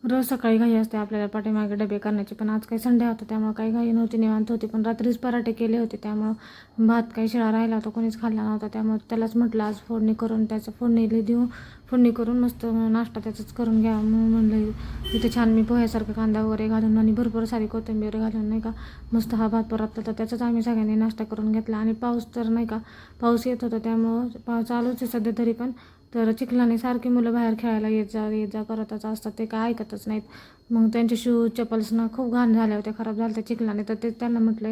रोज सकाळी घाई असते आपल्याला पाठीमागे डबे करण्याची, पण आज काही संडे होता त्यामुळे काही घाई नव्हती, निवांत होती. पण रात्रीच पराठे केले होते त्यामुळं भात काही शिळा राहिला होता, कोणीच खाल्ला नव्हता. त्यामुळे त्यालाच म्हटलं आज फोडणी करून त्याचं फोडणी करून मस्त नाश्ता त्याचंच करून घ्या. मग म्हणलं इथे छान मी पोह्यासारखं कांदा वगैरे घालून आणि भरपूर सारी कोथिंबीर घालून नाही का मस्त हा भात परतला. तर त्याचाच आम्ही सगळ्यांनी नाश्ता करून घेतला. आणि पाऊस तर नाही का पाऊस येत होता त्यामुळं पाऊस चालूच आहे सध्या तरी पण. तर चिखलाने सारखी मुलं बाहेर खेळायला येत जा करतच असतात, ते काय ऐकतच नाहीत. मग त्यांचे शूज चप्पल्सना खूप घाण झाल्या होत्या, खराब झाल्या त्या चिखलाने. तर ते त्यांना म्हटलं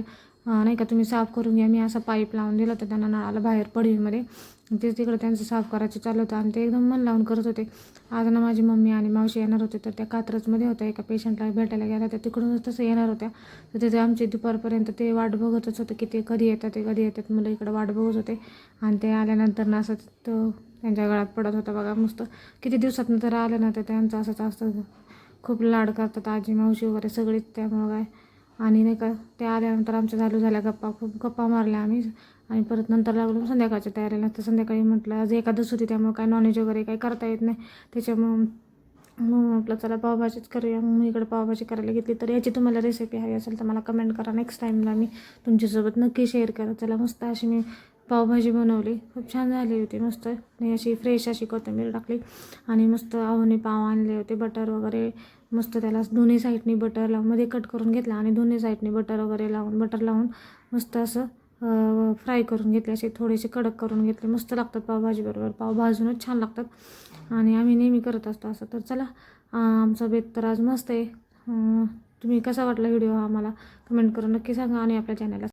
नाही का तुम्ही साफ करून घ्या. मी असं पाईप लावून दिलं तर त्यांना नळाला बाहेर पडवीमध्ये, ते तिकडं त्यांचं साफ करायचं चालू होतं. आणि ते एकदम मन लावून करत होते. आज ना माझी मम्मी आणि मावशी येणार होते, तर त्या कात्रजमध्ये होत्या, एका पेशंटला भेटायला गेल्या होत्या, तिकडूनच तसं येणार होत्या. तर तिथे आमची दुपारपर्यंत ते वाट बघतच होते की ते कधी येतात मुलं इकडं वाट बघत होते. आणि ते आल्यानंतर ना असं त्यांच्या गळ्यात पडत होता बघा मस्त. किती दिवसातनं तर आलं ना तर त्यांचं असंच असतं, खूप लाड करतात आजी मावशी वगैरे सगळीच. त्यामुळं काय आणि नाही का ते आल्यानंतर आमच्या झाल्या गप्पा, खूप गप्पा मारल्या आम्ही. आणि परत नंतर लागलो संध्याकाळच्या तयारीला. तर संध्याकाळी म्हटलं आज एकादस होती त्यामुळे काय नॉनव्हेज वगैरे काही करता येत नाही, त्याच्यामुळं मग म्हटलं चला पावभाजीच करूया. मग मी इकडे पावभाजी करायला घेतली. तर याची तुम्हाला रेसिपी हवी असेल तर मला कमेंट करा, नेक्स्ट टाईमला मी तुमच्यासोबत नक्की शेअर करा. चला मस्त अशी मी पावभाजी बनवली, खूप छान झाली होती मस्त. आणि अशी फ्रेश अशी कोथिंबीर टाकली आणि मस्त आवनी पाव आणले होते, बटर वगैरे मस्त त्याला दोन्ही साईडनी बटर लावून मध्ये कट करून घेतला आणि दोन्ही साईडनी बटर वगैरे लावून बटर लावून मस्त असं फ्राय करून घेतले, असे थोडेसे कडक करून घेतले. मस्त लागतात पावभाजीबरोबर, पाव भाजूनच छान लागतात आणि आम्ही नेहमी करत असतो असं. तर चला आमचा बेत तर आज मस्त आहे. तुम्ही कसा वाटला व्हिडिओ हा मला कमेंट करून नक्की सांगा आणि आपल्या चॅनलला